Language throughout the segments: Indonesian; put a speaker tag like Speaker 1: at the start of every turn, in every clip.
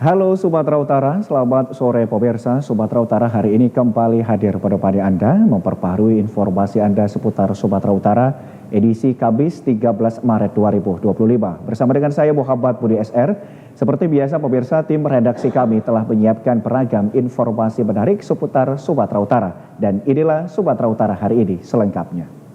Speaker 1: Halo Sumatera Utara, selamat sore pemirsa. Sumatera Utara hari ini kembali hadir pada Anda memperbarui informasi Anda seputar Sumatera Utara edisi Kamis 13 Maret 2025. Bersama dengan saya Muhammad Budi SR. Seperti biasa pemirsa, tim redaksi kami telah menyiapkan beragam informasi menarik seputar Sumatera Utara. Dan inilah Sumatera Utara hari ini selengkapnya.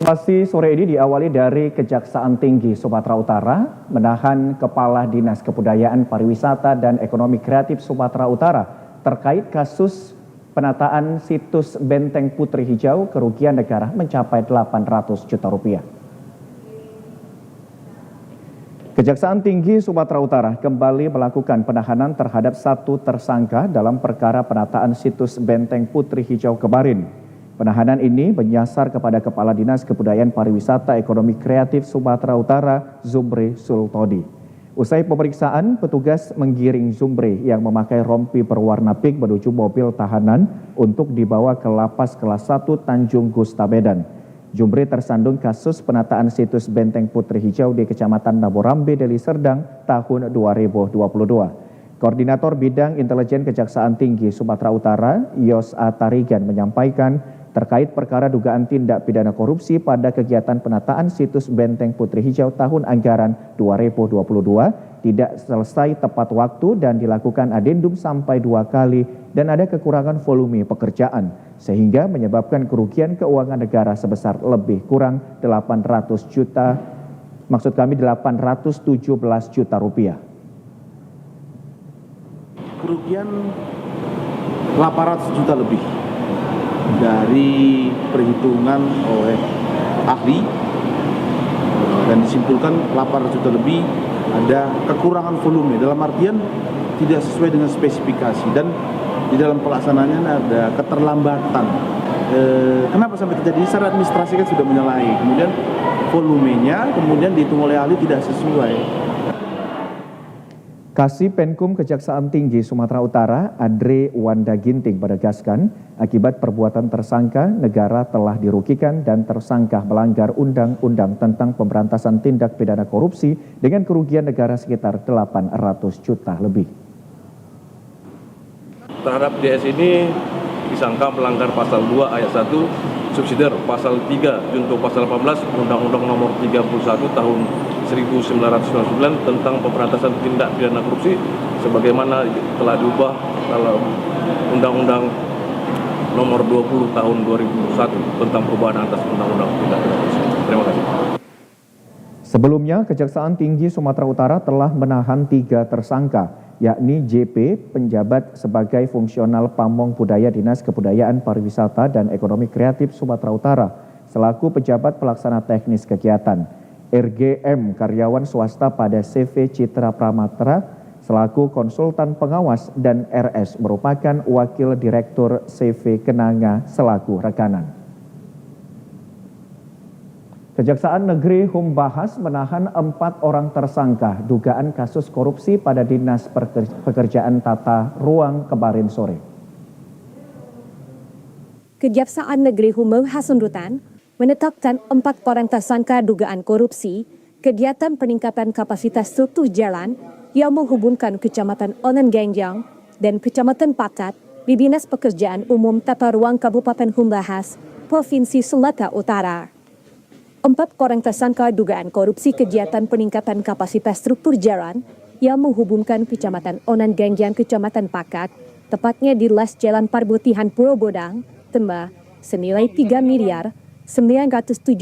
Speaker 1: Informasi sore ini diawali dari Kejaksaan Tinggi Sumatera Utara menahan Kepala Dinas Kebudayaan Pariwisata dan Ekonomi Kreatif Sumatera Utara terkait kasus penataan situs Benteng Putri Hijau kerugian negara mencapai 800 juta rupiah. Kejaksaan Tinggi Sumatera Utara kembali melakukan penahanan terhadap satu tersangka dalam perkara penataan situs Benteng Putri Hijau kemarin. Penahanan ini menyasar kepada Kepala Dinas Kebudayaan Pariwisata Ekonomi Kreatif Sumatera Utara, Zumri Sultodi. Usai pemeriksaan, petugas menggiring Zumri yang memakai rompi berwarna pink menuju mobil tahanan untuk dibawa ke Lapas Kelas 1 Tanjung Gusta Medan. Zumri tersandung kasus penataan situs Benteng Putri Hijau di Kecamatan Naborambe, Deli Serdang tahun 2022. Koordinator Bidang Intelijen Kejaksaan Tinggi Sumatera Utara, Yos A. Tarigan menyampaikan terkait perkara dugaan tindak pidana korupsi pada kegiatan penataan situs Benteng Putri Hijau tahun anggaran 2022 tidak selesai tepat waktu dan dilakukan adendum sampai 2 kali dan ada kekurangan volume pekerjaan sehingga menyebabkan kerugian keuangan negara sebesar lebih kurang 817 juta rupiah.
Speaker 2: Kerugian 800 juta lebih dari perhitungan oleh ahli dan disimpulkan 800 juta lebih ada kekurangan volume dalam artian tidak sesuai dengan spesifikasi dan di dalam pelaksanaannya ada keterlambatan. Kenapa sampai terjadi? Secara administrasi kan sudah menyalahi, kemudian volumenya kemudian dihitung oleh ahli tidak sesuai.
Speaker 1: Kasih Penkum Kejaksaan Tinggi Sumatera Utara, Andre Wanda Ginting menegaskan, akibat perbuatan tersangka, negara telah dirugikan dan tersangka melanggar Undang-Undang tentang Pemberantasan Tindak Pidana Korupsi dengan kerugian negara sekitar 800 juta lebih.
Speaker 3: Terhadap DS ini disangka melanggar pasal 2 ayat 1 subsidiar pasal 3 junto pasal 18 Undang-Undang nomor 31 tahun 1999 tentang pemberantasan tindak pidana korupsi sebagaimana telah diubah dalam Undang-Undang nomor 20 tahun 2001 tentang perubahan atas Undang-Undang tindak pidana korupsi. Terima kasih.
Speaker 1: Sebelumnya, Kejaksaan Tinggi Sumatera Utara telah menahan 3 tersangka, yakni JP, penjabat sebagai fungsional Pamong Budaya Dinas Kebudayaan Pariwisata dan Ekonomi Kreatif Sumatera Utara, selaku pejabat pelaksana teknis kegiatan. RGM, karyawan swasta pada CV Citra Pramatra, selaku konsultan pengawas, dan RS merupakan wakil direktur CV Kenanga selaku rekanan. Kejaksaan Negeri Humbahas menahan 4 orang tersangka dugaan kasus korupsi pada Dinas Pekerjaan Tata Ruang kemarin sore.
Speaker 4: Kejaksaan Negeri Humbahas Sundutan menetapkan 4 orang tersangka dugaan korupsi kegiatan peningkatan kapasitas struktur jalan yang menghubungkan Kecamatan Onengenjang dan Kecamatan Patat di Dinas Pekerjaan Umum Tata Ruang Kabupaten Humbahas, Provinsi Sumatera Utara. 4 orang tersangka dugaan korupsi kegiatan peningkatan kapasitas struktur jalan yang menghubungkan Kecamatan Onengenjang Kecamatan Pakat, tepatnya di Las Jalan Parbutihan Purobodang, Tembah, senilai 3 miliar 917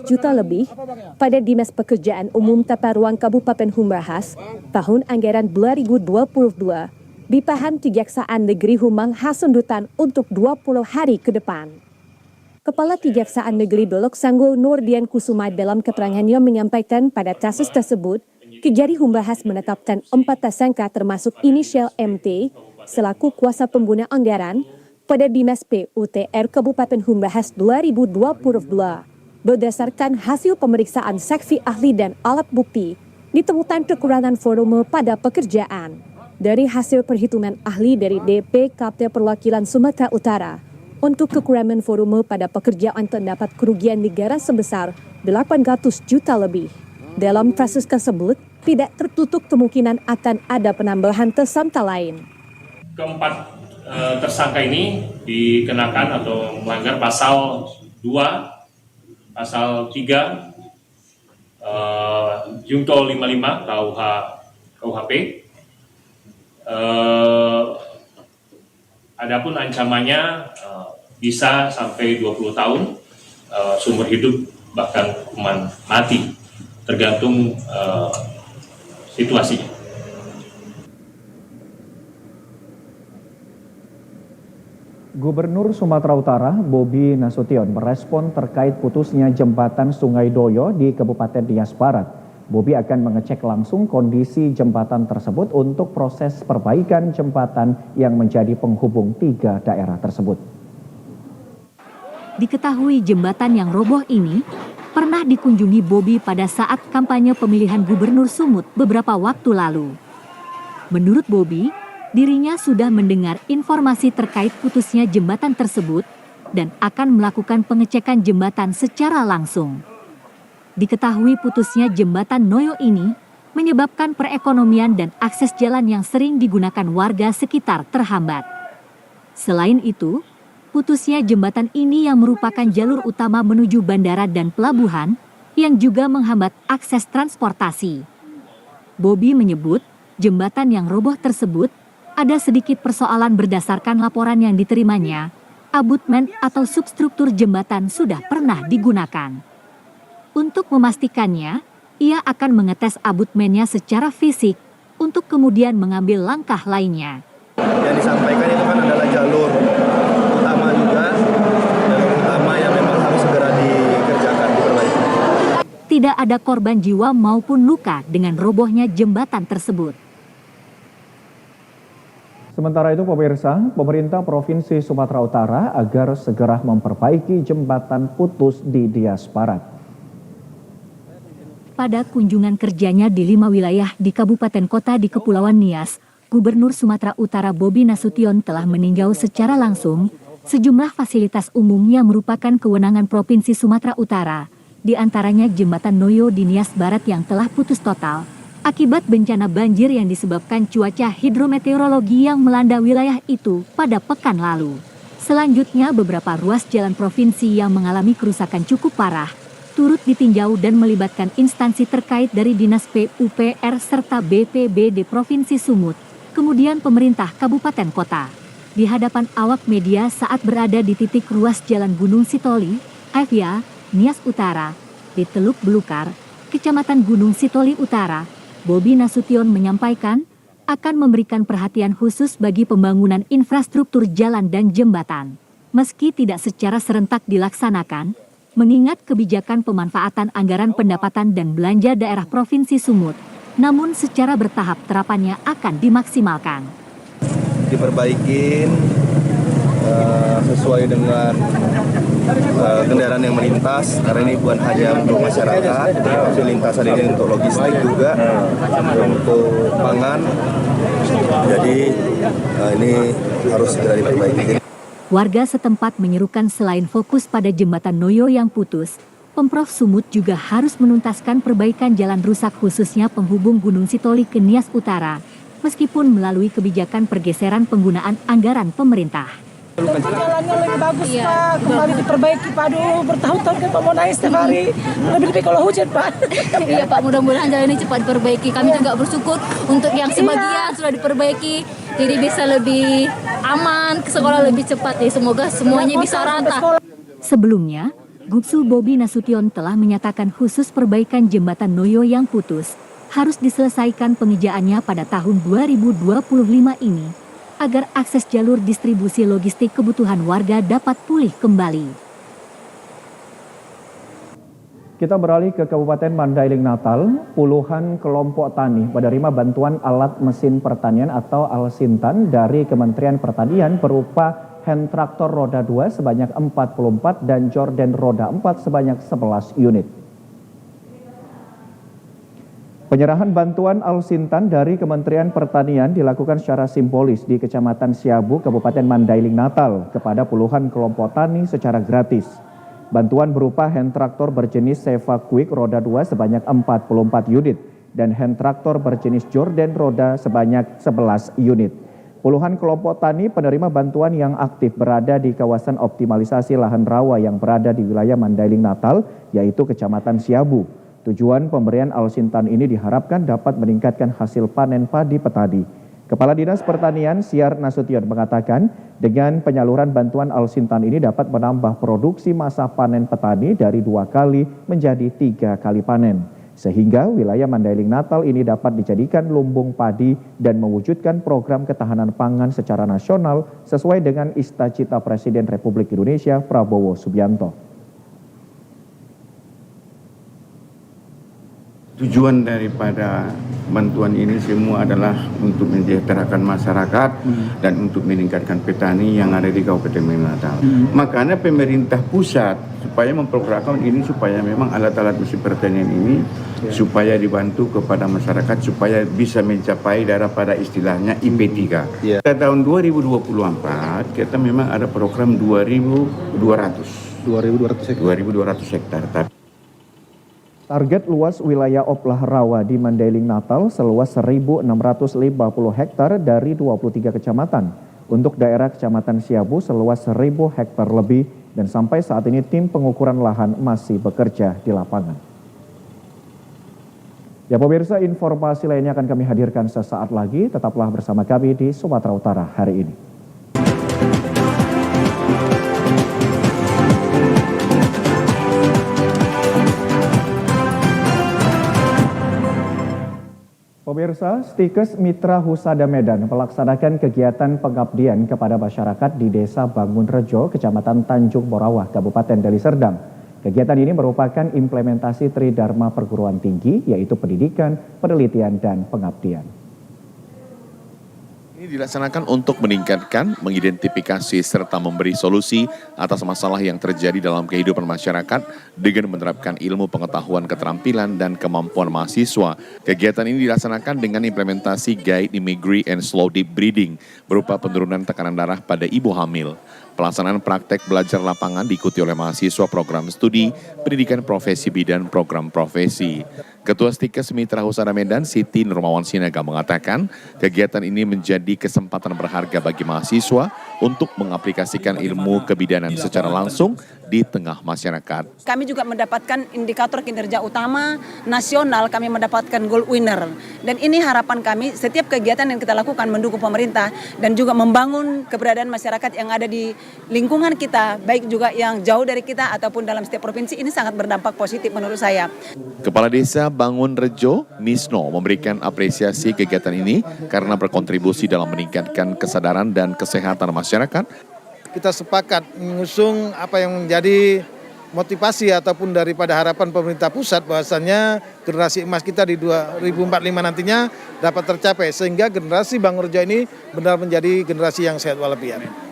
Speaker 4: juta lebih pada Dinas Pekerjaan Umum Tata Ruang Kabupaten Humbahas tahun anggaran 2022 ditahan Kejaksaan Negeri Humbahas Sundutan untuk 20 hari ke depan. Kepala Kejaksaan Negeri Dolok Sanggul Nurdian Kusuma dalam keterangannya menyampaikan pada kasus tersebut, Kejari Humbahas menetapkan 4 tersangka termasuk inisial MT selaku kuasa pengguna anggaran pada Dinas PUTR Kabupaten Humbahas 2022 berdasarkan hasil pemeriksaan saksi ahli dan alat bukti ditemukan kekurangan volume pada pekerjaan. Dari hasil perhitungan ahli dari DPKP Perwakilan Sumatera Utara, untuk kekurangan volume pada pekerjaan terdapat kerugian negara sebesar 800 juta lebih. Dalam proses tersebut, tidak tertutup kemungkinan akan ada penambahan tersangka lain.
Speaker 5: Keempat tersangka ini dikenakan atau melanggar pasal 2, pasal 3, Junto 55 KUHP. Adapun ancamannya bisa sampai 20 tahun, seumur hidup, bahkan hukuman mati, tergantung situasinya.
Speaker 1: Gubernur Sumatera Utara Bobi Nasution merespon terkait putusnya jembatan Sungai Doyo di Kabupaten Nias Barat. Bobi akan mengecek langsung kondisi jembatan tersebut untuk proses perbaikan jembatan yang menjadi penghubung 3 daerah tersebut.
Speaker 6: Diketahui jembatan yang roboh ini pernah dikunjungi Bobi pada saat kampanye pemilihan Gubernur Sumut beberapa waktu lalu. Menurut Bobi, dirinya sudah mendengar informasi terkait putusnya jembatan tersebut dan akan melakukan pengecekan jembatan secara langsung. Diketahui putusnya jembatan Noyo ini menyebabkan perekonomian dan akses jalan yang sering digunakan warga sekitar terhambat. Selain itu, putusnya jembatan ini yang merupakan jalur utama menuju bandara dan pelabuhan yang juga menghambat akses transportasi. Bobi menyebut jembatan yang roboh tersebut ada sedikit persoalan berdasarkan laporan yang diterimanya. Abutmen atau substruktur jembatan sudah pernah digunakan. Untuk memastikannya, ia akan mengetes abutmennya secara fisik untuk kemudian mengambil langkah lainnya.
Speaker 7: Yang disampaikan itu kan adalah jalur utama juga, jalur utama yang memang harus segera dikerjakan, diperbaiki.
Speaker 6: Tidak ada korban jiwa maupun luka dengan robohnya jembatan tersebut.
Speaker 1: Sementara itu pemirsa, pemerintah Provinsi Sumatera Utara agar segera memperbaiki jembatan putus di Nias Barat.
Speaker 6: Pada kunjungan kerjanya di 5 wilayah di kabupaten kota di Kepulauan Nias, Gubernur Sumatera Utara Bobi Nasution telah meninjau secara langsung sejumlah fasilitas umum yang merupakan kewenangan Provinsi Sumatera Utara, di antaranya jembatan Noyo di Nias Barat yang telah putus total akibat bencana banjir yang disebabkan cuaca hidrometeorologi yang melanda wilayah itu pada pekan lalu. Selanjutnya beberapa ruas jalan provinsi yang mengalami kerusakan cukup parah turut ditinjau dan melibatkan instansi terkait dari Dinas PUPR serta BPBD Provinsi Sumut, kemudian pemerintah kabupaten kota. Di hadapan awak media saat berada di titik ruas Jalan Gunung Sitoli, Avia, Nias Utara, di Teluk Belukar, Kecamatan Gunung Sitoli Utara, Bobi Nasution menyampaikan akan memberikan perhatian khusus bagi pembangunan infrastruktur jalan dan jembatan. Meski tidak secara serentak dilaksanakan, mengingat kebijakan pemanfaatan anggaran pendapatan dan belanja daerah Provinsi Sumut, namun secara bertahap terapannya akan dimaksimalkan.
Speaker 7: Diperbaikin sesuai dengan kendaraan yang melintas, karena ini bukan hanya untuk masyarakat, tapi lintasan ini untuk logistik juga, untuk pangan. Jadi ini harus segera diperbaiki.
Speaker 6: Warga setempat menyerukan selain fokus pada jembatan Noyo yang putus, Pemprov Sumut juga harus menuntaskan perbaikan jalan rusak khususnya penghubung Gunung Sitoli ke Nias Utara, meskipun melalui kebijakan pergeseran penggunaan anggaran pemerintah.
Speaker 8: Jalannya lebih bagus Pak, kembali diperbaiki Pak, aduh bertahun-tahun kan Pak mau nangis setiap hari, lebih-lebih kalau hujan Pak.
Speaker 9: Iya Pak, mudah-mudahan jalan ini cepat diperbaiki. Kami juga bersyukur untuk yang sebagian sudah diperbaiki, jadi bisa lebih aman, ke sekolah lebih cepat. Ya, semoga semuanya bisa rata.
Speaker 6: Sebelumnya, Gubsul Bobi Nasution telah menyatakan khusus perbaikan jembatan Noyo yang putus harus diselesaikan pengerjaannya pada tahun 2025 ini, agar akses jalur distribusi logistik kebutuhan warga dapat pulih kembali.
Speaker 1: Kita beralih ke Kabupaten Mandailing Natal. Puluhan kelompok tani menerima bantuan alat mesin pertanian atau Alsintan dari Kementerian Pertanian berupa hand traktor roda 2 sebanyak 44 dan Jordan roda 4 sebanyak 11 unit. Penyerahan bantuan Al-Sintan dari Kementerian Pertanian dilakukan secara simbolis di Kecamatan Siabu, Kabupaten Mandailing Natal kepada puluhan kelompok tani secara gratis. Bantuan berupa hand traktor berjenis Seva Quick roda 2 sebanyak 44 unit dan hand traktor berjenis Jordan roda sebanyak 11 unit. Puluhan kelompok tani penerima bantuan yang aktif berada di kawasan optimalisasi lahan rawa yang berada di wilayah Mandailing Natal, yaitu Kecamatan Siabu. Tujuan pemberian Al-Sintan ini diharapkan dapat meningkatkan hasil panen padi petani. Kepala Dinas Pertanian Syar Nasution mengatakan, dengan penyaluran bantuan Al-Sintan ini dapat menambah produksi masa panen petani dari 2 kali menjadi 3 kali panen. Sehingga wilayah Mandailing Natal ini dapat dijadikan lumbung padi dan mewujudkan program ketahanan pangan secara nasional sesuai dengan cita-cita Presiden Republik Indonesia Prabowo Subianto.
Speaker 10: Tujuan daripada bantuan ini semua adalah untuk mensejahterakan masyarakat dan untuk meningkatkan petani yang ada di Kabupaten Natal. Makanya pemerintah pusat supaya memprogramkan ini supaya memang alat-alat mesin pertanian ini supaya dibantu kepada masyarakat supaya bisa mencapai daripada istilahnya IP3. Pada tahun 2024 kita memang ada program 2.200 hektar.
Speaker 1: Target luas wilayah Oplah Rawa di Mandailing Natal seluas 1.650 hektar dari 23 kecamatan. Untuk daerah Kecamatan Siabu seluas 1.000 hektar lebih dan sampai saat ini tim pengukuran lahan masih bekerja di lapangan. Ya pemirsa, informasi lainnya akan kami hadirkan sesaat lagi. Tetaplah bersama kami di Sumatera Utara hari ini. Pemirsa, Stikes Mitra Husada Medan melaksanakan kegiatan pengabdian kepada masyarakat di Desa Bangun Rejo, Kecamatan Tanjung Morawah, Kabupaten Deli Serdang. Kegiatan ini merupakan implementasi Tridharma Perguruan Tinggi, yaitu pendidikan, penelitian, dan pengabdian.
Speaker 11: Ini dilaksanakan untuk meningkatkan, mengidentifikasi, serta memberi solusi atas masalah yang terjadi dalam kehidupan masyarakat dengan menerapkan ilmu pengetahuan, keterampilan, dan kemampuan mahasiswa. Kegiatan ini dilaksanakan dengan implementasi Guide Imagery and Slow Deep Breathing berupa penurunan tekanan darah pada ibu hamil. Pelaksanaan praktek belajar lapangan diikuti oleh mahasiswa program studi, pendidikan profesi bidan program profesi. Ketua Stikes Mitra Husada Medan, Siti Nurmawan Sinaga mengatakan, kegiatan ini menjadi kesempatan berharga bagi mahasiswa untuk mengaplikasikan ilmu kebidanan secara langsung di tengah masyarakat.
Speaker 12: Kami juga mendapatkan indikator kinerja utama nasional, kami mendapatkan gold winner. Dan ini harapan kami, setiap kegiatan yang kita lakukan mendukung pemerintah dan juga membangun keberadaan masyarakat yang ada di lingkungan kita, baik juga yang jauh dari kita ataupun dalam setiap provinsi, ini sangat berdampak positif menurut saya.
Speaker 11: Kepala Desa Bangun Rejo, Misno, memberikan apresiasi kegiatan ini karena berkontribusi dalam meningkatkan kesadaran dan kesehatan masyarakat.
Speaker 13: Kita sepakat mengusung apa yang menjadi motivasi ataupun daripada harapan pemerintah pusat bahwasannya generasi emas kita di 2045 nantinya dapat tercapai sehingga generasi Bangun Rejo ini benar menjadi generasi yang sehat walafiat.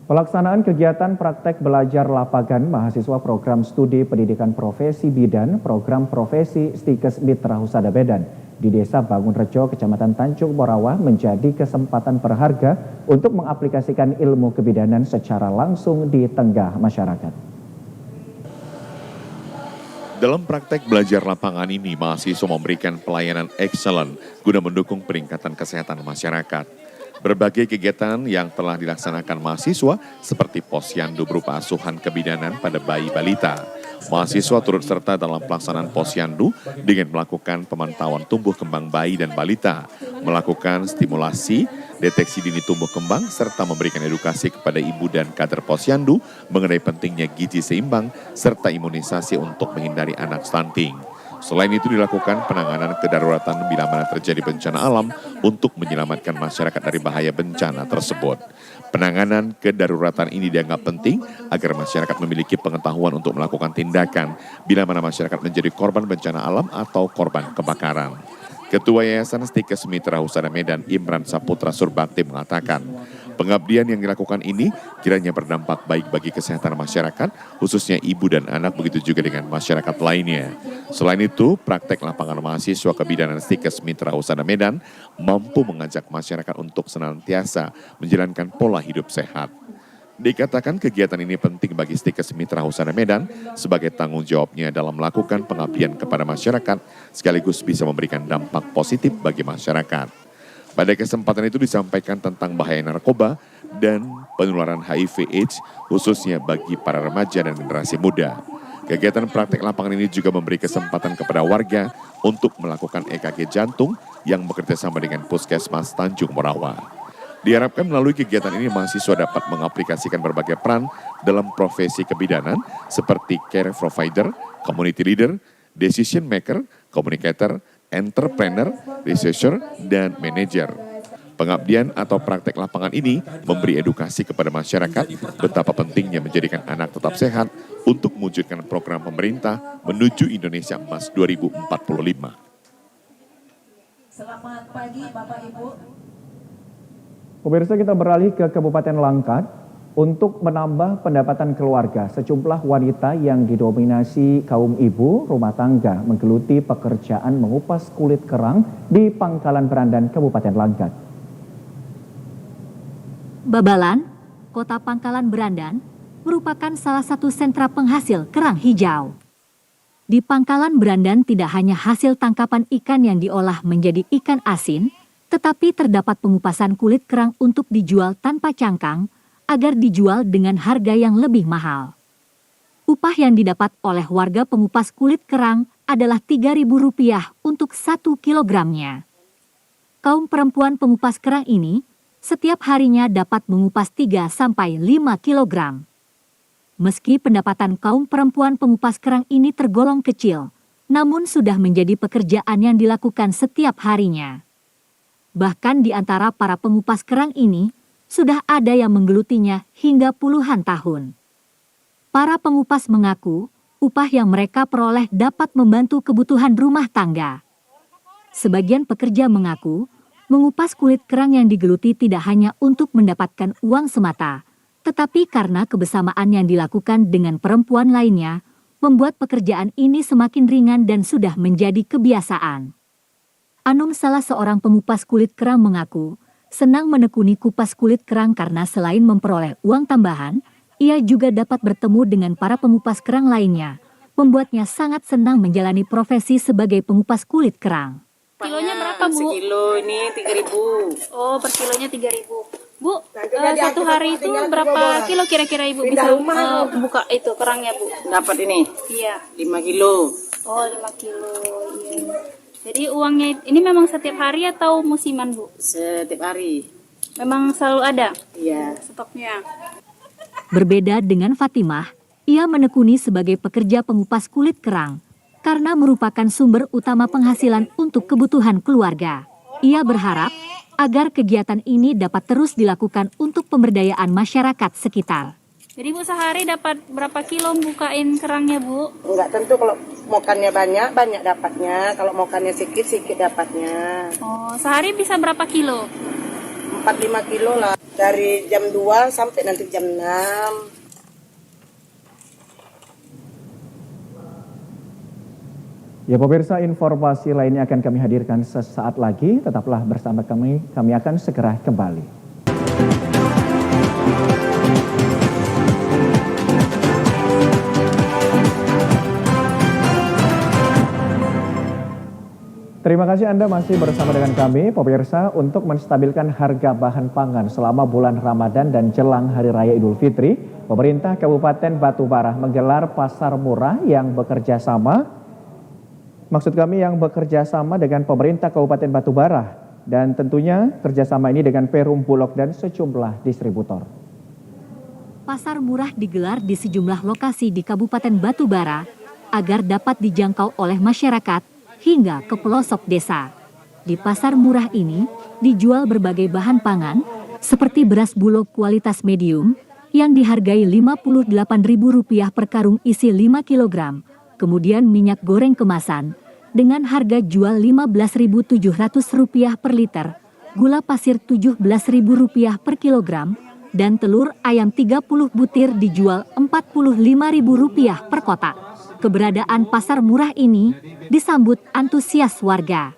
Speaker 1: Pelaksanaan kegiatan praktek belajar lapangan mahasiswa program studi pendidikan profesi bidan program profesi Stikes Mitra Husada Medan di Desa Bangun Rejo, Kecamatan Tanjung Morawah menjadi kesempatan berharga untuk mengaplikasikan ilmu kebidanan secara langsung di tengah masyarakat.
Speaker 11: Dalam praktek belajar lapangan ini, mahasiswa memberikan pelayanan excellent guna mendukung peningkatan kesehatan masyarakat. Berbagai kegiatan yang telah dilaksanakan mahasiswa seperti posyandu berupa asuhan kebidanan pada bayi balita. Mahasiswa turut serta dalam pelaksanaan posyandu dengan melakukan pemantauan tumbuh kembang bayi dan balita, melakukan stimulasi, deteksi dini tumbuh kembang, serta memberikan edukasi kepada ibu dan kader posyandu mengenai pentingnya gizi seimbang serta imunisasi untuk menghindari anak stunting. Selain itu dilakukan penanganan kedaruratan bila mana terjadi bencana alam untuk menyelamatkan masyarakat dari bahaya bencana tersebut. Penanganan kedaruratan ini dianggap penting agar masyarakat memiliki pengetahuan untuk melakukan tindakan bila mana masyarakat menjadi korban bencana alam atau korban kebakaran. Ketua Yayasan Stikes Mitra Husada Medan Imran Saputra Surbakti mengatakan, Pengabdian yang dilakukan ini kiranya berdampak baik bagi kesehatan masyarakat, khususnya ibu dan anak, begitu juga dengan masyarakat lainnya. Selain itu, praktek lapangan mahasiswa kebidanan Stikes Mitra Husada Medan mampu mengajak masyarakat untuk senantiasa menjalankan pola hidup sehat. Dikatakan kegiatan ini penting bagi Stikes Mitra Husada Medan sebagai tanggung jawabnya dalam melakukan pengabdian kepada masyarakat, sekaligus bisa memberikan dampak positif bagi masyarakat. Pada kesempatan itu disampaikan tentang bahaya narkoba dan penularan HIV/AIDS khususnya bagi para remaja dan generasi muda. Kegiatan praktek lapangan ini juga memberi kesempatan kepada warga untuk melakukan EKG jantung yang bekerja sama dengan Puskesmas Tanjung Morawa. Diharapkan melalui kegiatan ini mahasiswa dapat mengaplikasikan berbagai peran dalam profesi kebidanan seperti care provider, community leader, decision maker, communicator, entrepreneur, researcher, dan manager. Pengabdian atau praktek lapangan ini memberi edukasi kepada masyarakat betapa pentingnya menjadikan anak tetap sehat untuk mewujudkan program pemerintah menuju Indonesia Emas 2045.
Speaker 14: Selamat pagi Bapak Ibu.
Speaker 1: Pemirsa, kita beralih ke Kabupaten Langkat. Untuk menambah pendapatan keluarga, sejumlah wanita yang didominasi kaum ibu rumah tangga menggeluti pekerjaan mengupas kulit kerang di Pangkalan Berandan, Kabupaten Langkat.
Speaker 6: Babalan, Kota Pangkalan Berandan, merupakan salah satu sentra penghasil kerang hijau. Di Pangkalan Berandan tidak hanya hasil tangkapan ikan yang diolah menjadi ikan asin, tetapi terdapat pengupasan kulit kerang untuk dijual tanpa cangkang, agar dijual dengan harga yang lebih mahal. Upah yang didapat oleh warga pengupas kulit kerang adalah Rp3.000 untuk 1 kilogramnya. Kaum perempuan pengupas kerang ini setiap harinya dapat mengupas 3-5 kilogram. Meski pendapatan kaum perempuan pengupas kerang ini tergolong kecil, namun sudah menjadi pekerjaan yang dilakukan setiap harinya. Bahkan di antara para pengupas kerang ini, sudah ada yang menggelutinya hingga puluhan tahun. Para pengupas mengaku, upah yang mereka peroleh dapat membantu kebutuhan rumah tangga. Sebagian pekerja mengaku, mengupas kulit kerang yang digeluti tidak hanya untuk mendapatkan uang semata, tetapi karena kebersamaan yang dilakukan dengan perempuan lainnya, membuat pekerjaan ini semakin ringan dan sudah menjadi kebiasaan. Anum, salah seorang pengupas kulit kerang, mengaku, senang menekuni kupas kulit kerang karena selain memperoleh uang tambahan, ia juga dapat bertemu dengan para pengupas kerang lainnya, membuatnya sangat senang menjalani profesi sebagai pengupas kulit kerang.
Speaker 15: Kilonya berapa, Bu? Sekilo ini 3.000. Oh, per kilonya 3.000. Bu, satu hari itu berapa kilo kira-kira Ibu bisa buka itu kerangnya, Bu?
Speaker 14: Dapat ini?
Speaker 15: Iya.
Speaker 14: 5 kilo.
Speaker 15: Oh, 5 kilo. Iya. Jadi uangnya ini memang setiap hari atau musiman, Bu?
Speaker 14: Setiap hari.
Speaker 15: Memang selalu ada?
Speaker 14: Iya.
Speaker 15: Stoknya.
Speaker 6: Berbeda dengan Fatimah, ia menekuni sebagai pekerja pengupas kulit kerang karena merupakan sumber utama penghasilan untuk kebutuhan keluarga. Ia berharap agar kegiatan ini dapat terus dilakukan untuk pemberdayaan masyarakat sekitar.
Speaker 15: Jadi Bu sehari dapat berapa kilo bukain kerangnya, Bu?
Speaker 14: Enggak tentu, kalau mokannya banyak, banyak dapatnya. Kalau mokannya sedikit, sedikit dapatnya.
Speaker 15: Oh, sehari bisa berapa kilo?
Speaker 14: 4-5 kilo lah. Dari jam 2 sampai nanti jam 6.
Speaker 1: Ya pemirsa, informasi lainnya akan kami hadirkan sesaat lagi. Tetaplah bersama kami akan segera kembali. Terima kasih Anda masih bersama dengan kami, pemirsa. Untuk menstabilkan harga bahan pangan selama bulan Ramadan dan jelang Hari Raya Idul Fitri, pemerintah Kabupaten Batubara menggelar pasar murah yang bekerja sama dengan pemerintah Kabupaten Batubara, dan tentunya kerjasama ini dengan Perum Bulog dan sejumlah distributor.
Speaker 6: Pasar murah digelar di sejumlah lokasi di Kabupaten Batubara agar dapat dijangkau oleh masyarakat hingga ke pelosok desa. Di pasar murah ini dijual berbagai bahan pangan seperti beras bulog kualitas medium yang dihargai Rp58.000 per karung isi 5 kg, kemudian minyak goreng kemasan dengan harga jual Rp15.700 per liter gula pasir Rp17.000 per kilogram, dan telur ayam 30 butir dijual Rp45.000 per kotak. Keberadaan pasar murah ini disambut antusias warga.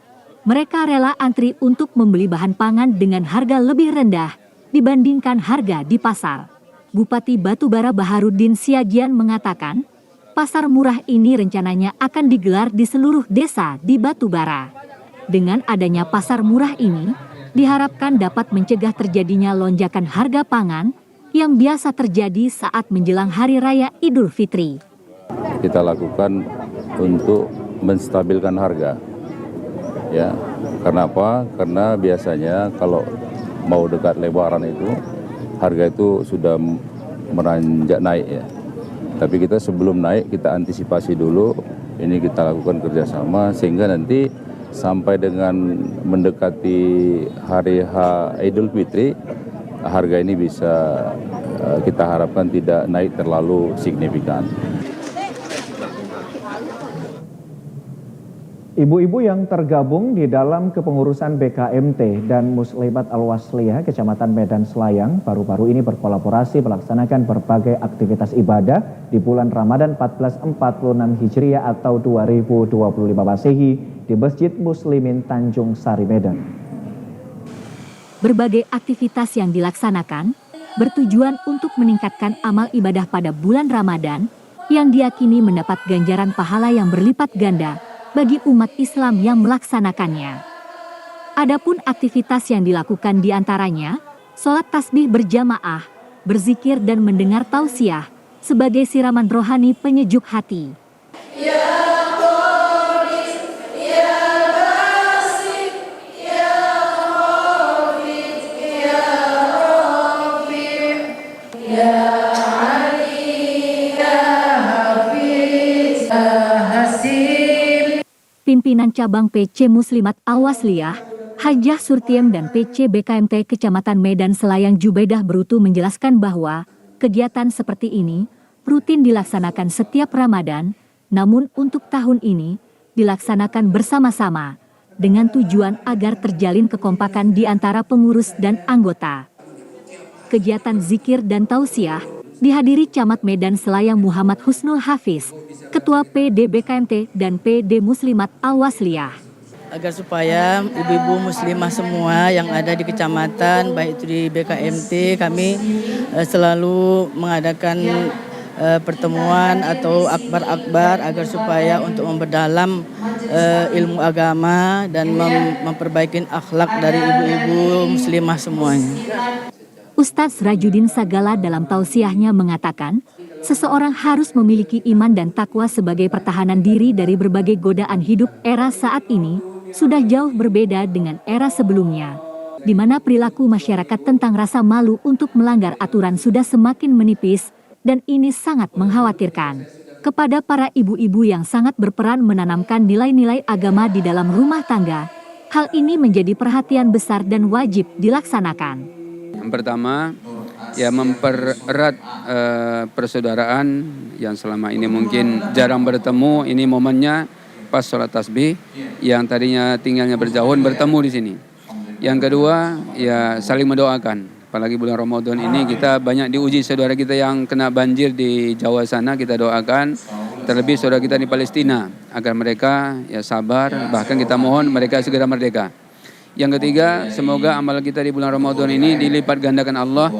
Speaker 6: Mereka rela antri untuk membeli bahan pangan dengan harga lebih rendah dibandingkan harga di pasar. Bupati Batubara Baharudin Siagian mengatakan, pasar murah ini rencananya akan digelar di seluruh desa di Batubara. Dengan adanya pasar murah ini, diharapkan dapat mencegah terjadinya lonjakan harga pangan yang biasa terjadi saat menjelang Hari Raya Idul Fitri.
Speaker 16: Kita lakukan untuk menstabilkan harga. Ya, kenapa? Karena biasanya kalau mau dekat Lebaran itu, harga itu sudah meranjak naik ya. Tapi kita sebelum naik kita antisipasi dulu, ini kita lakukan kerjasama sehingga nanti sampai dengan mendekati hari Idul Fitri, harga ini bisa kita harapkan tidak naik terlalu signifikan.
Speaker 1: Ibu-ibu yang tergabung di dalam kepengurusan BKMT dan Muslimat Al-Wasliyah Kecamatan Medan Selayang baru-baru ini berkolaborasi melaksanakan berbagai aktivitas ibadah di bulan Ramadan 1446 Hijriah atau 2025 Masehi di Masjid Muslimin Tanjung Sari Medan.
Speaker 6: Berbagai aktivitas yang dilaksanakan bertujuan untuk meningkatkan amal ibadah pada bulan Ramadan yang diyakini mendapat ganjaran pahala yang berlipat ganda bagi umat Islam yang melaksanakannya. Adapun aktivitas yang dilakukan diantaranya, sholat tasbih berjamaah, berzikir dan mendengar tausiah sebagai siraman rohani penyejuk hati. Pimpinan cabang PC Muslimat Al-Wasliyah, Hajah Surtiem dan PC BKMT Kecamatan Medan Selayang Jubaidah Brutu menjelaskan bahwa kegiatan seperti ini rutin dilaksanakan setiap Ramadan, namun untuk tahun ini dilaksanakan bersama-sama dengan tujuan agar terjalin kekompakan di antara pengurus dan anggota. Kegiatan zikir dan tausiah dihadiri Camat Medan Selayang Muhammad Husnul Hafiz, Ketua PD BKMT dan PD Muslimat Al-Wasliyah.
Speaker 17: Agar supaya ibu-ibu muslimah semua yang ada di kecamatan, baik itu di BKMT, kami selalu mengadakan pertemuan atau akbar-akbar agar supaya untuk memperdalam ilmu agama dan memperbaiki akhlak dari ibu-ibu muslimah semuanya.
Speaker 6: Ustadz Rajudin Sagala dalam tausiahnya mengatakan, seseorang harus memiliki iman dan takwa sebagai pertahanan diri dari berbagai godaan hidup. Era saat ini sudah jauh berbeda dengan era sebelumnya, di mana perilaku masyarakat tentang rasa malu untuk melanggar aturan sudah semakin menipis, dan ini sangat mengkhawatirkan. Kepada para ibu-ibu yang sangat berperan menanamkan nilai-nilai agama di dalam rumah tangga, hal ini menjadi perhatian besar dan wajib dilaksanakan.
Speaker 18: Yang pertama, ya mempererat persaudaraan yang selama ini mungkin jarang bertemu. Ini momennya pas sholat tasbih yang tadinya tinggalnya berjauhan bertemu di sini. Yang kedua, ya saling mendoakan. Apalagi bulan Ramadan ini kita banyak diuji saudara kita yang kena banjir di Jawa sana, kita doakan. Terlebih saudara kita di Palestina agar mereka ya sabar, bahkan kita mohon mereka segera merdeka. Yang ketiga, semoga amal kita di bulan Ramadan ini dilipat gandakan Allah,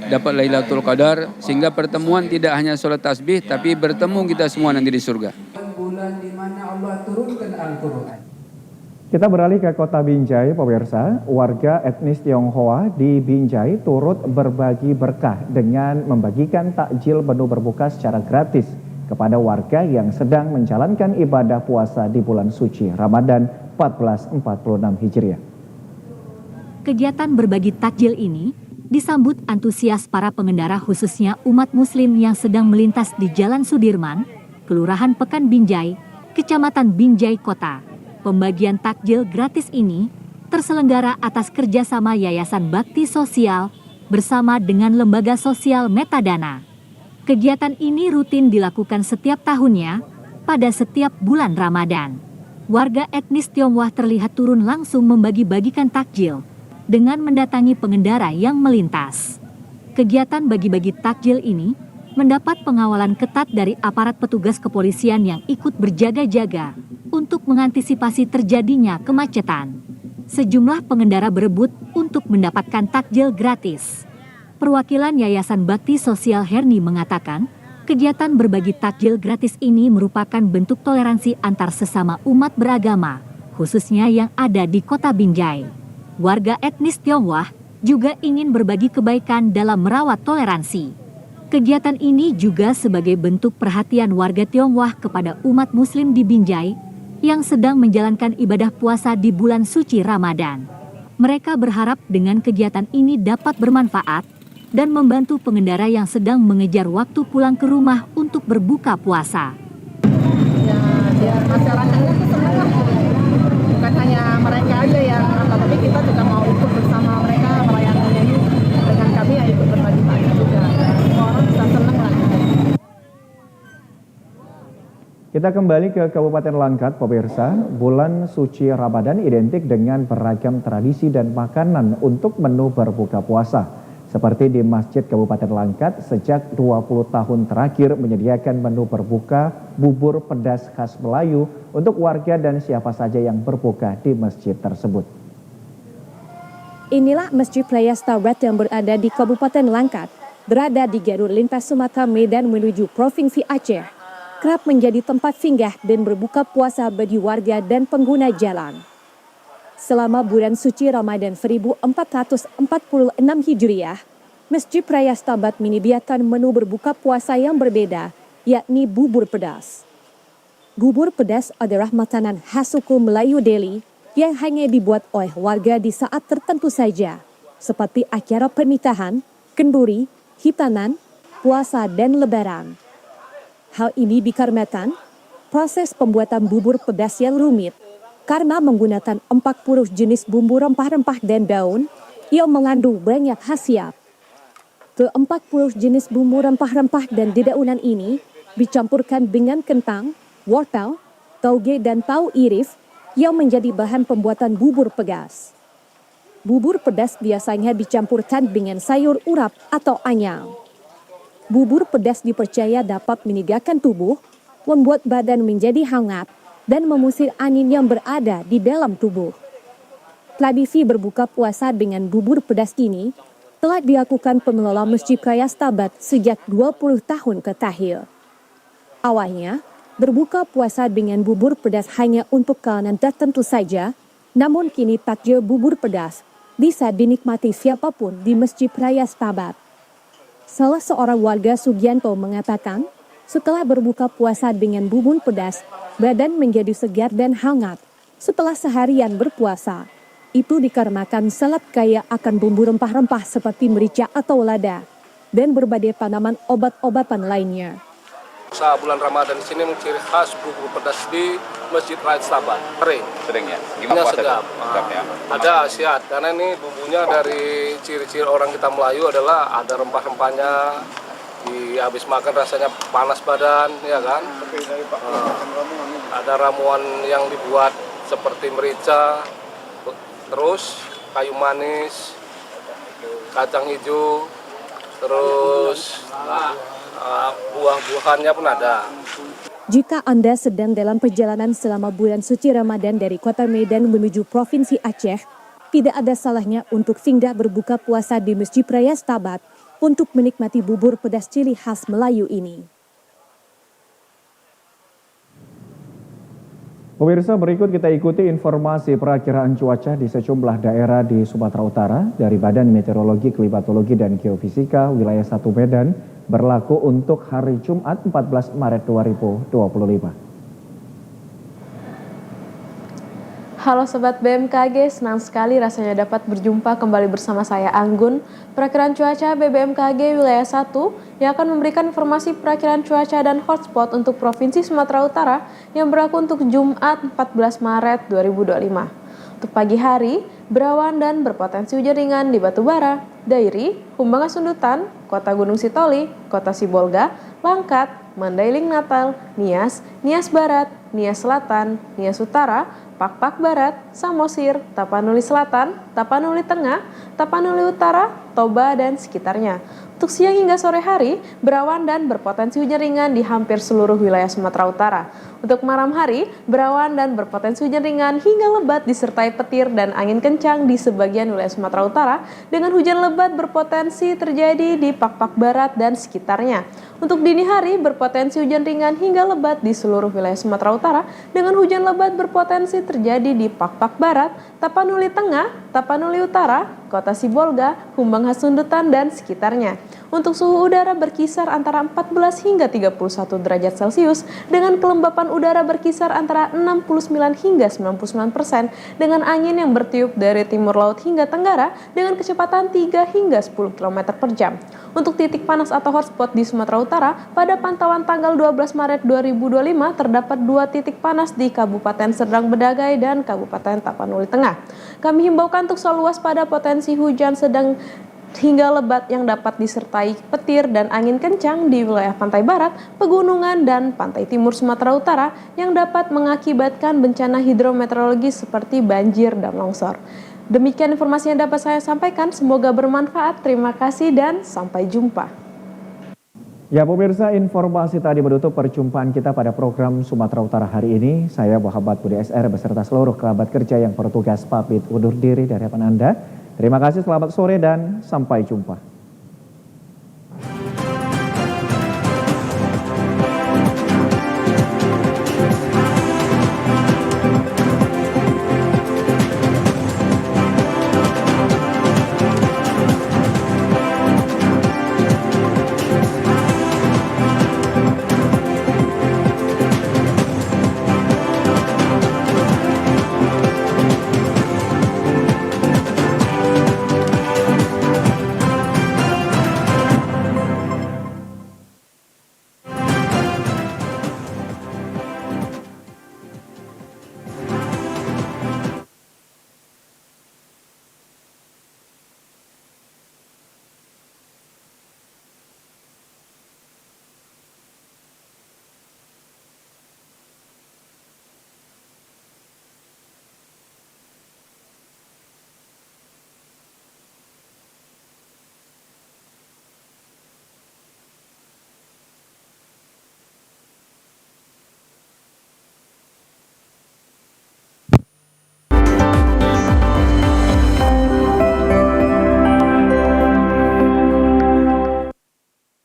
Speaker 18: dapat Lailatul Qadar, sehingga pertemuan tidak hanya sholat tasbih, tapi bertemu kita semua nanti di surga.
Speaker 19: Bulan di mana Allah turunkan Al-Quran.
Speaker 1: Kita beralih ke kota Binjai, pemirsa. Warga etnis Tionghoa di Binjai turut berbagi berkah dengan membagikan takjil menu berbuka secara gratis kepada warga yang sedang menjalankan ibadah puasa di bulan suci Ramadan 1446 Hijriah.
Speaker 6: Kegiatan berbagi takjil ini disambut antusias para pengendara khususnya umat muslim yang sedang melintas di Jalan Sudirman, Kelurahan Pekan Binjai, Kecamatan Binjai Kota. Pembagian takjil gratis ini terselenggara atas kerjasama Yayasan Bakti Sosial bersama dengan Lembaga Sosial Metadana. Kegiatan ini rutin dilakukan setiap tahunnya pada setiap bulan Ramadan. Warga etnis Tionghoa terlihat turun langsung membagi-bagikan takjil dengan mendatangi pengendara yang melintas. Kegiatan bagi-bagi takjil ini mendapat pengawalan ketat dari aparat petugas kepolisian yang ikut berjaga-jaga untuk mengantisipasi terjadinya kemacetan. Sejumlah pengendara berebut untuk mendapatkan takjil gratis. Perwakilan Yayasan Bakti Sosial Herni mengatakan, kegiatan berbagi takjil gratis ini merupakan bentuk toleransi antar sesama umat beragama, khususnya yang ada di Kota Binjai. Warga etnis Tionghoa juga ingin berbagi kebaikan dalam merawat toleransi. Kegiatan ini juga sebagai bentuk perhatian warga Tionghoa kepada umat Muslim di Binjai yang sedang menjalankan ibadah puasa di bulan suci Ramadan. Mereka berharap dengan kegiatan ini dapat bermanfaat dan membantu pengendara yang sedang mengejar waktu pulang ke rumah untuk berbuka puasa.
Speaker 8: Ya, biar masyarakatnya tuh senang lah. Bukan hanya mereka aja yang tapi kita juga mau ikut bersama mereka merayakannya ini dengan kami ya ikut berbagi takjil juga. Semua orang bisa senang lah.
Speaker 1: Kita kembali ke Kabupaten Langkat, pemirsa. Bulan suci Ramadan identik dengan beragam tradisi dan makanan untuk menu berbuka puasa. Seperti di Masjid Kabupaten Langkat, sejak 20 tahun terakhir menyediakan menu berbuka bubur pedas khas Melayu untuk warga dan siapa saja yang berbuka di masjid tersebut.
Speaker 4: Inilah Masjid Raya Stabat yang berada di Kabupaten Langkat, berada di jalur lintas Sumatera Medan menuju Provinsi Aceh. Kerap menjadi tempat singgah dan berbuka puasa bagi warga dan pengguna jalan. Selama bulan suci Ramadan 1446 Hijriah, Masjid Raya Stabat menyediakan menu berbuka puasa yang berbeda, yakni bubur pedas. Bubur pedas adalah makanan khas suku Melayu Deli yang hanya dibuat oleh warga di saat tertentu saja, seperti acara pernikahan, kenduri, hitanan, puasa, dan lebaran. Hal ini dikarenakan proses pembuatan bubur pedas yang rumit, karena menggunakan 40 jenis bumbu rempah-rempah dan daun yang mengandung banyak khasiat. Ke-40 jenis bumbu rempah-rempah dan dedaunan ini dicampurkan dengan kentang, wortel, tauge dan tahu irif yang menjadi bahan pembuatan bubur pedas. Bubur pedas biasanya dicampurkan dengan sayur urap atau anyang. Bubur pedas dipercaya dapat menyegarkan tubuh, membuat badan menjadi hangat, dan mengusir angin yang berada di dalam tubuh. Tradisi berbuka puasa dengan bubur pedas ini telah dilakukan pengelola Masjid Raya Stabat sejak 20 tahun terakhir. Awalnya, berbuka puasa dengan bubur pedas hanya untuk kalangan tertentu saja, namun kini takjil bubur pedas bisa dinikmati siapapun di Masjid Raya Stabat. Salah seorang warga Sugianto mengatakan, setelah berbuka puasa dengan bubur pedas, badan menjadi segar dan hangat setelah seharian berpuasa. Itu dikarenakan salat kaya akan bumbu rempah-rempah seperti merica atau lada dan berbagai tanaman obat-obatan lainnya.
Speaker 20: Saat bulan Ramadan di sini ciri khas bubur pedas di Masjid Raya Stabat. Sering ya? Gimana puasa? Ada khasiat karena ini bumbunya dari ciri-ciri orang kita Melayu adalah ada rempah-rempahnya. Habis makan rasanya panas badan, ya kan? Ada ramuan yang dibuat seperti merica, terus kayu manis, kacang hijau, terus buah-buahannya pun ada.
Speaker 4: Jika Anda sedang dalam perjalanan selama bulan suci Ramadan dari Kota Medan menuju Provinsi Aceh, tidak ada salahnya untuk singgah berbuka puasa di Masjid Raya Stabat untuk menikmati bubur pedas ciri khas Melayu ini.
Speaker 1: Pemirsa, berikut kita ikuti informasi perakiraan cuaca di sejumlah daerah di Sumatera Utara dari Badan Meteorologi, Klimatologi, dan Geofisika wilayah 1 Medan berlaku untuk hari Jumat 14 Maret 2025.
Speaker 21: Halo Sobat BMKG, senang sekali rasanya dapat berjumpa kembali bersama saya Anggun. Perakiraan cuaca BBMKG wilayah 1 yang akan memberikan informasi perakiraan cuaca dan hotspot untuk Provinsi Sumatera Utara yang berlaku untuk Jumat 14 Maret 2025. Untuk pagi hari, berawan dan berpotensi hujan ringan di Batubara, Dairi, Humbangan Sundutan, Kota Gunung Sitoli, Kota Sibolga, Langkat, Mandailing Natal, Nias, Nias Barat, Nias Selatan, Nias Utara, Pakpak Barat, Samosir, Tapanuli Selatan, Tapanuli Tengah, Tapanuli Utara, Toba, dan sekitarnya. Untuk siang hingga sore hari, berawan dan berpotensi hujan ringan di hampir seluruh wilayah Sumatera Utara. Untuk malam hari, berawan dan berpotensi hujan ringan hingga lebat disertai petir dan angin kencang di sebagian wilayah Sumatera Utara dengan hujan lebat berpotensi terjadi di Pakpak Barat dan sekitarnya. Untuk dini hari, berpotensi hujan ringan hingga lebat di seluruh wilayah Sumatera Utara dengan hujan lebat berpotensi terjadi di Pakpak Barat, Tapanuli Tengah, Tapanuli Utara, Kota Sibolga, Humbang Hasundutan, dan sekitarnya. Untuk suhu udara berkisar antara 14 hingga 31 derajat Celcius dengan kelembapan udara berkisar antara 69 hingga 99% dengan angin yang bertiup dari timur laut hingga tenggara dengan kecepatan 3 hingga 10 km per jam. Untuk titik panas atau hotspot di Sumatera Utara, pada pantauan tanggal 12 Maret 2025 terdapat 2 titik panas di Kabupaten Serdang Bedagai dan Kabupaten Tapanuli Tengah. Kami himbaukan untuk selalu waspada potensi hujan sedang hingga lebat yang dapat disertai petir dan angin kencang di wilayah pantai barat, pegunungan, dan pantai timur Sumatera Utara yang dapat mengakibatkan bencana hidrometeorologis seperti banjir dan longsor. Demikian informasi yang dapat saya sampaikan, semoga bermanfaat. Terima kasih dan sampai jumpa.
Speaker 1: Ya pemirsa, informasi tadi menutup perjumpaan kita pada program Sumatera Utara hari ini. Saya Muhammad Budi SR beserta seluruh kerabat kerja yang bertugas pamit undur diri dari hadapan Anda. Terima kasih, selamat sore dan sampai jumpa.